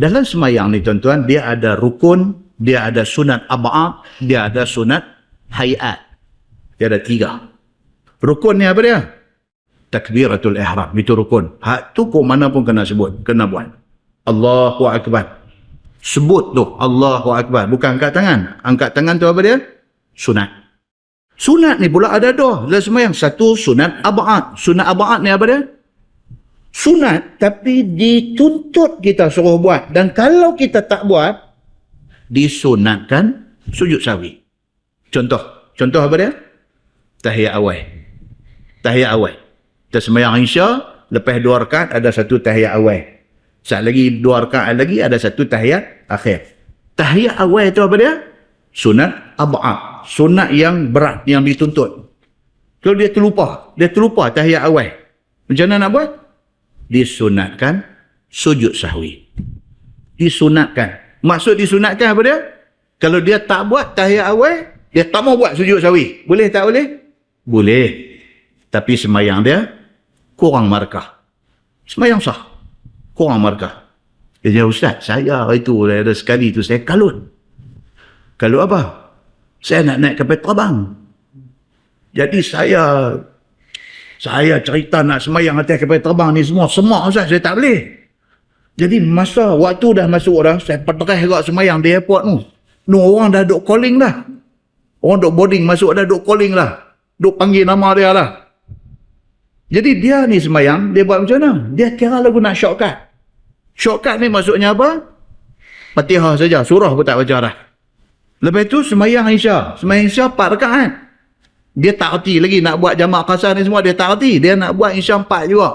Dalam semayang ni tuan-tuan, dia ada rukun, dia ada sunat ab'ad, dia ada sunat hayat. Dia ada 3. Rukun ni apa dia? Takbiratul ihram. Itu rukun. Hak tu kok mana pun kena sebut. Kena buat. Allahu Akbar. Sebut tu. Allahu Akbar. Bukan angkat tangan. Angkat tangan tu apa dia? Sunat. Sunat ni pula ada dah. Dalam semayang. Satu, sunat ab'ad. Sunat ab'ad ni apa dia? Sunat, tapi dituntut kita suruh buat. Dan kalau kita tak buat, disunatkan sujud sahwi. Contoh apa dia? Tahiyat awal. Tahiyat awal. Kita sembahyang Isya, lepas 2 rakaat ada satu tahiyat awal. Saat lagi 2 rakaat lagi ada satu tahiyat akhir. Tahiyat awal itu apa dia? Sunat ab'ad. Sunat yang berat, yang dituntut. Kalau dia terlupa tahiyat awal. Macam mana nak buat? Disunatkan sujud sahwi. Disunatkan. Maksud disunatkan apa dia? Kalau dia tak buat tahiyat awal, dia tak mau buat sujud sahwi. Boleh tak boleh? Boleh. Tapi semayang dia kurang markah. Semayang sah. Kurang markah. Dia jawab, Ustaz, saya itu ada sekali tu saya kalut. Kalut apa? Saya nak naik kapal terbang. Jadi saya cerita nak semayang atas kapal terbang ni semua semak Ustaz, saya tak boleh. Jadi masa waktu dah masuk dah, saya peterah kat semayang di airport tu. Orang dah duk calling dah. Orang duk boarding masuk dah duk calling dah. Duk panggil nama dia dah. Jadi dia ni semayang, dia buat macam mana? Dia kira lagu nak shortcut. Shortcut ni maksudnya apa? Fatihah saja, surah pun tak baca dah. Lepas tu semayang Isya. Semayang Isya 4 rakaat. Dia tak erti lagi nak buat jamak qasar ni semua, dia tak erti. Dia nak buat Isya 4 juga.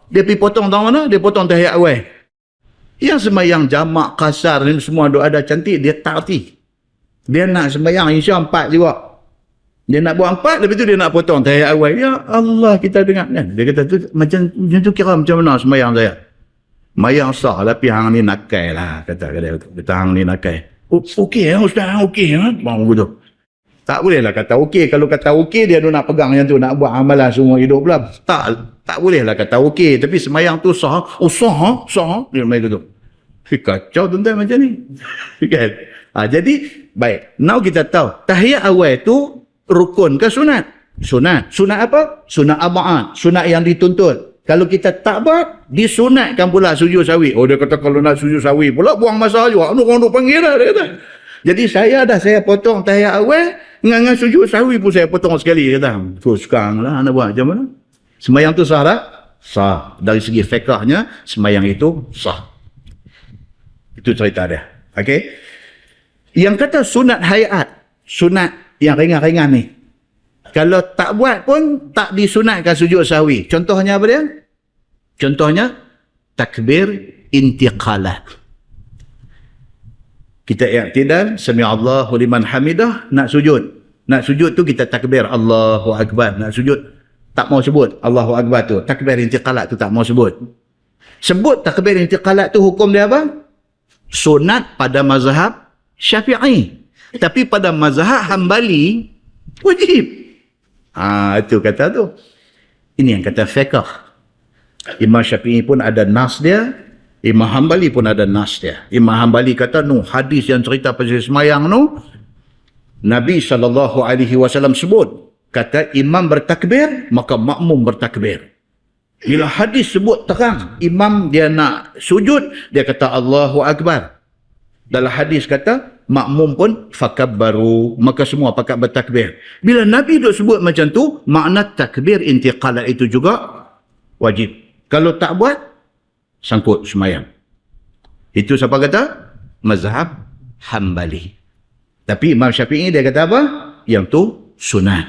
Dia pergi potong tahu mana? Dia potong tahiyat awal. Yang semayang jamak qasar ni semua duk ada cantik, dia tak erti. Dia nak semayang Isya 4 juga. Dia nak buat 4, lepas tu dia nak potong tahiyat awal. Ya Allah, kita dengar kan. Dia kata tu macam tu kira macam mana semayang saya? Semayang sah, tapi hang ni nakai lah, kata dia. Kata hang ni nakai. Okey Ustaz, okey ha. Bang begitu. Tak boleh lah kata okey. Kalau kata okey, dia nak pegang yang tu, nak buat amalan semua hidup pula. Tak boleh lah kata okey. Tapi semayang tu sah. Oh sah. Dia main gitu. Kacau tuan-tuan macam ni. Kan? Jadi, baik. Now kita tahu. Tahiyat awal tu rukun ke sunat? Sunat. Sunat apa? Sunat ab'ad. Sunat yang dituntut. Kalau kita tak buat, disunatkan pula sujud sahwi. Oh, dia kata kalau nak sujud sahwi pula buang masa juga. Orang nak panggil dah, dia kata. Jadi saya potong tahiyat awal, dengan sujud sahwi pun saya potong sekali, kata. Terus sekarang lah nak buat macam mana? Semayang tu sah tak? Sah. Dari segi fiqahnya, semayang itu sah. Itu cerita dia. Okey? Yang kata sunat hayat, sunat yang ringan-ringan ni, kalau tak buat pun tak disunatkan sujud sahwi. Contohnya apa dia? Contohnya takbir intiqalat. Kita i'tidal, sami Allahu liman hamidah, nak sujud. Nak sujud tu kita takbir Allahu Akbar. Nak sujud tak mau sebut Allahu Akbar tu. Takbir intiqalat tu tak mau sebut. Sebut takbir intiqalat tu hukum dia apa? Sunat pada mazhab Syafi'i. Tapi pada mazhab Hambali wajib. Itu kata tu. Ini yang kata fiqh. Imam Syafi'i pun ada nas dia, Imam Hambali pun ada nas dia. Imam Hambali kata hadis yang cerita pasal semayang Nabi SAW sebut, kata imam bertakbir maka makmum bertakbir. Bila hadis sebut terang imam dia nak sujud, dia kata Allahu Akbar. Dalam hadis kata makmum pun fakabbaru, maka semua pakat bertakbir. Bila Nabi duk sebut macam tu, makna takbir intiqalat itu juga wajib. Kalau tak buat, sangkut semayang. Itu siapa kata? Mazhab Hambali. Tapi Imam Syafi'i dia kata apa? Yang tu sunat.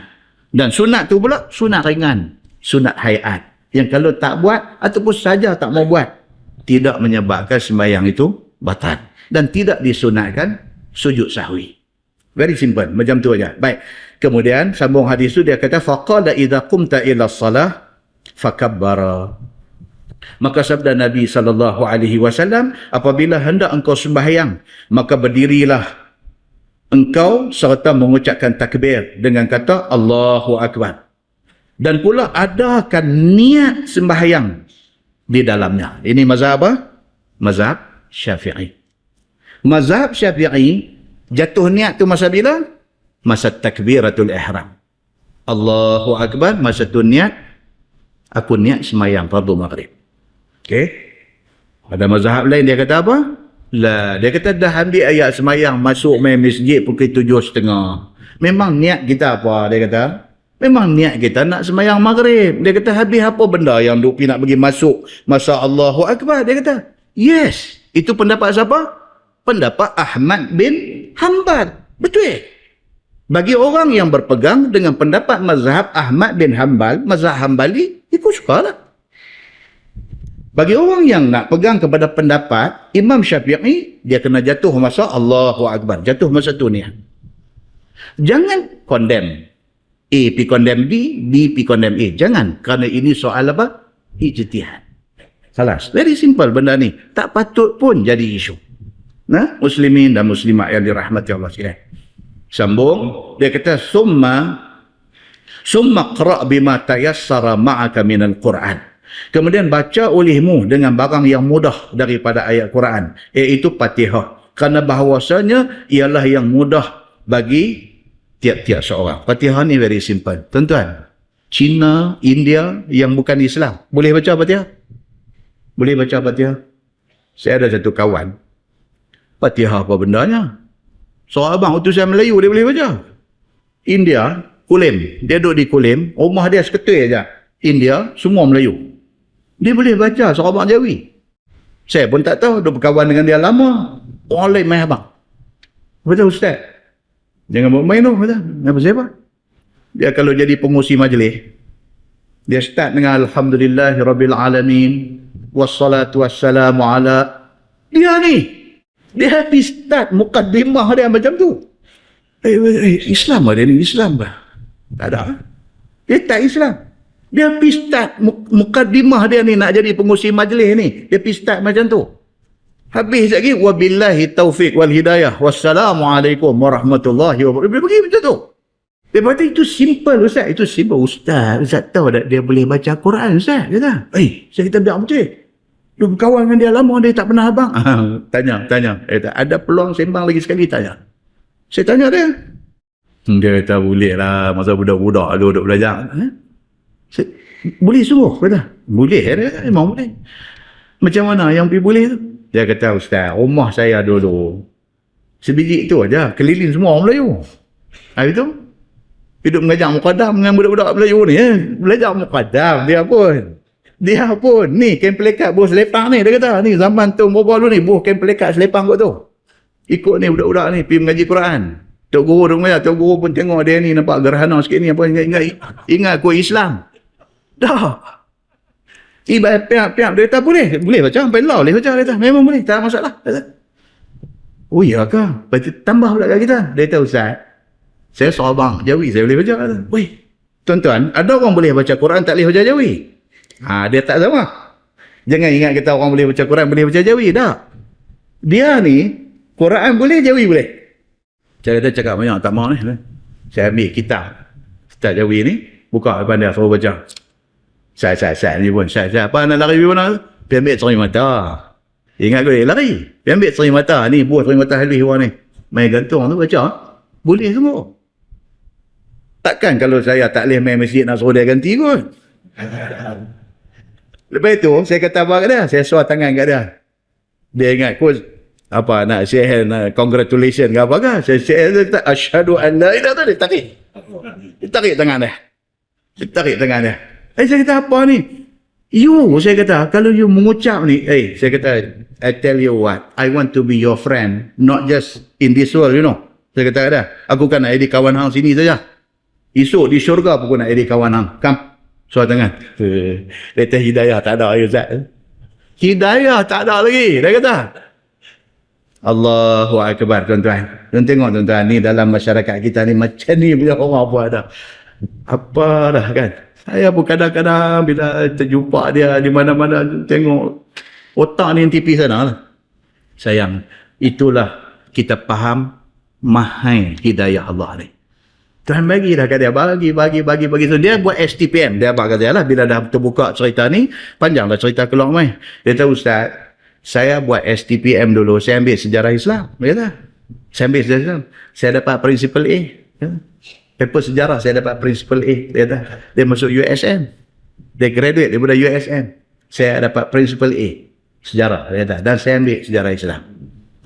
Dan sunat tu pula sunat ringan, sunat hayat. Yang kalau tak buat ataupun saja tak mau buat, tidak menyebabkan sembahyang itu batal dan tidak disunatkan sujud sahwi. Very simple, macam tu aja. Baik. Kemudian sambung hadis tu dia kata faqala idza qumta ila shalah fakabbara. Maka sabda Nabi SAW, apabila hendak engkau sembahyang, maka berdirilah engkau serta mengucapkan takbir dengan kata Allahu Akbar. Dan pula adakan niat sembahyang di dalamnya. Ini mazhab apa? Mazhab Syafi'i. Mazhab Syafi'i jatuh niat tu masa bila? Masa takbiratul ihram. Allahu Akbar, masa tu niat, aku niat semayang fardu maghrib. Okey. Ada mazhab lain dia kata apa? Lah, dia kata dah ambil ayat semayang masuk main masjid pukul 7.30. Memang niat kita apa? Dia kata, memang niat kita nak semayang maghrib. Dia kata, habis apa benda yang duk nak pergi masuk masa Allahu Akbar? Dia kata, yes. Itu pendapat siapa? Pendapat Ahmad bin Hanbal. Betul. Bagi orang yang berpegang dengan pendapat mazhab Ahmad bin Hanbal, mazhab Hanbali, ikut sukalah. Bagi orang yang nak pegang kepada pendapat Imam Syafi'i, dia kena jatuh masa Allahu Akbar. Jatuh masa tu niat. Jangan condemn A pi condemn B, B pi condemn A. Jangan. Kerana ini soal apa? Ijtihad. Salas. Very simple benda ni. Tak patut pun jadi isu. Nah, muslimin dan muslimat yang dirahmati Allah sekalian. Sambung. Dia kata, summa qra' bima tayassara ma'aka minal Qur'an. Kemudian baca olehmu dengan barang yang mudah daripada ayat Quran, iaitu Fatihah. Kerana bahawasanya ialah yang mudah bagi tiap-tiap seorang. Fatihah ni very simple. Tuan-tuan, Cina, India yang bukan Islam, boleh baca Fatihah? Boleh baca Fatihah? Saya ada satu kawan, Fatihah apa bendanya? Seorang abang utusan Melayu, dia boleh baca. India, Kulim. Dia duduk di Kulim, rumah dia seketul aja. India, semua Melayu. Dia boleh baca seorang abang Jawi. Saya pun tak tahu, duduk berkawan dengan dia lama. Orang lain main abang. Kata, Ustaz, jangan buat main tu. Kata, kenapa siapa? Dia kalau jadi pengusi majlis, dia start dengan Alhamdulillahirrabbilalamin, wassalatu wassalamu ala. Dia ni, dia habis start mukaddimah dia macam tu. Islam ada ni, Islam bah. Tak ada. Dia tak Islam. Dia pergi start mukaddimah dia ni nak jadi pengusi majlis ni. Dia pergi start macam tu. Habis lagi, wabillahi taufiq wal hidayah. Wassalamualaikum warahmatullahi wabarakatuh. Dia pergi macam tu. Dia kata itu simple Ustaz. Itu simple. Ustaz tahu tak dia boleh baca Quran Ustaz? Dia kata, saya kata biar betul. Dia berkawan dengan dia lama, dia tak pernah abang. Tanya. Kata, ada peluang sembang lagi sekali, tanya. Saya tanya dia. Dia kata, boleh lah. Masa budak-budak duduk belajar. Boleh suruh, kata. Boleh, memang boleh. Macam mana yang pergi boleh tu? Dia kata, Ustaz, rumah saya dulu sebiji tu aja, keliling semua orang Melayu. Habis tu, hidup mengajar muqaddam dengan budak-budak Melayu ni. Belajar muqaddam, dia pun. Ni, kain pelekat buah selepang ni, dia kata. Ni, zaman tu, berapa dulu ni, buah kain pelekat selepang kot tu. Ikut ni, budak-budak ni, pergi mengaji Quran. Tok Guru pun tengok dia ni, nampak gerhana sikit ni, apa ingat kuih Islam. Dah. Ibarat piap-piap, dia kata boleh baca, sampai law boleh baca, dia kata, memang boleh, tak masalah. Dia kata, oh iya ke? Berarti tambah pula kat kita. Dia kata, Ustaz, saya seorang Jawi, saya boleh baca. Weh, tuan-tuan, ada orang boleh baca Quran, tak boleh baca Jawi? Dia tak sama. Jangan ingat kita orang boleh baca Quran, boleh baca Jawi, tak. Dia ni, Quran boleh, Jawi boleh. Saya kata cakap banyak, tak mahu ni. Saya ambil kitab Ustaz Jawi ni, buka depan dia, suruh baca. Saya ni pun, saya apa nak lari pergi mana? Pergi ambil cermin mata. Ingat gue, lari. Pergi ambil cermin mata ni, buah cermin mata halus orang ni. Main gantung tu baca. Boleh semua. Takkan kalau saya tak boleh main masjid nak suruh dia ganti kot. Lepas tu, saya kata apa kat dia? Saya suar tangan kat dia. Dia ingat, Coach, apa nak share hand, congratulations ke apa kan? Saya share, asyhadu an la ilaha illallah, dia tarik. Dia tarik tangan dia. Saya kata, apa ni? Saya kata, kalau you mengucap ni, saya kata, I tell you what, I want to be your friend, not just in this world, you know. Saya kata kat dia, aku kan nak jadi kawan hang sini saja. Esok di syurga aku nak jadi kawan hang. Come. Suar tangan. Dia kata, hidayah tak ada, Ustaz. Hidayah tak ada lagi, dia kata. Allahu Akbar, tuan-tuan. Tuan tengok, tuan-tuan, ni dalam masyarakat kita ni macam ni punya orang apa dah. Apa dah kan? Saya pun kadang-kadang bila terjumpa dia di mana-mana, tengok otak ni yang tipis sana lah. Sayang, itulah kita faham mahal hidayah Allah ni. Tuhan bagi dah kat dia, bagi. So, dia buat STPM, dia buat kat dia lah. Bila dah terbuka cerita ni, panjanglah cerita keluar mai. Dia tahu, Ustaz, Saya buat STPM dulu, saya ambil sejarah Islam. Dia kata, saya ambil sejarah Islam. Saya dapat principal A. Ya. Paper sejarah, saya dapat principal A. Dia kata, dia masuk USN. Dia graduate daripada USN. Saya dapat principal A. Sejarah, dia kata. Dan saya ambil sejarah Islam.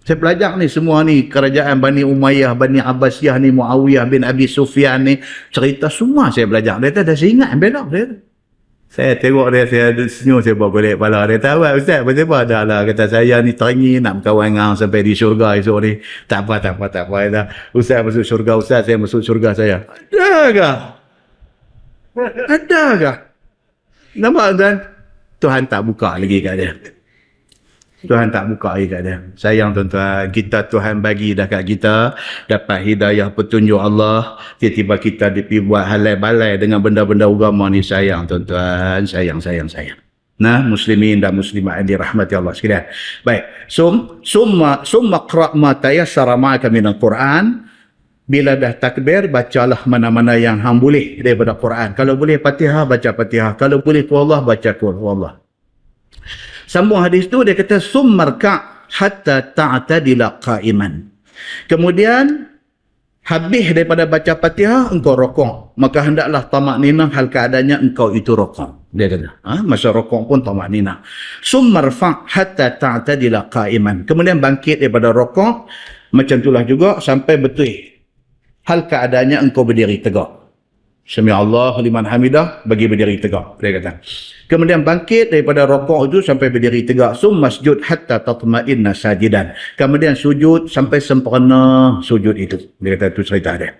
Saya belajar ni semua ni, kerajaan Bani Umayyah, Bani Abbasiyah ni, Muawiyah bin Abi Sufyan ni, cerita semua saya belajar. Dia kata, dah saya ingat ambil dah. Dia kata. Saya tengok dia, saya senyum, saya buat golek kepala. Dia kata, Ustaz, apa-apa dah lah. Kata saya ni teringin nak berkawan dengan sampai di syurga esok ni. Tak apa. Kata, Ustaz masuk syurga, Ustaz, saya masuk syurga saya. Adakah? Nampak kan? Tuhan tak buka lagi kat dia. Tuhan tak buka lagi kat dia. Sayang tuan-tuan, kita Tuhan bagi dah kat kita, dapat hidayah petunjuk Allah, tiba-tiba kita dibuat halai balai dengan benda-benda agama ni. Sayang tuan-tuan, sayang. Nah, muslimin dan muslimat yang dirahmati Allah sekalian. Baik, summa qra' ma tayassara ma'aka minal Quran. Bila dah takbir, bacalah mana-mana yang hang boleh daripada Quran. Kalau boleh Fatihah, baca Fatihah. Kalau boleh Qul Allah, baca Qul Allah. Sambung hadis tu, dia kata summarka' hatta ta'tadila qa'iman. Kemudian habis daripada baca Fatihah, engkau rokok. Maka hendaklah tamak ninah hal keadaannya engkau itu rokok. Dia kata, masa rokok pun tamak ninah. Summarfa' hatta ta'tadila qa'iman. Kemudian bangkit daripada rokok, macam itulah juga sampai betul hal keadaannya engkau berdiri tegak. Sami Allah liman hamidah, bagi berdiri tegak, dia kata. Kemudian bangkit daripada rokok itu sampai berdiri tegak. Masjud hatta tatma'inna sajidan. Kemudian sujud sampai sempurna sujud itu. Dia kata itu cerita dia.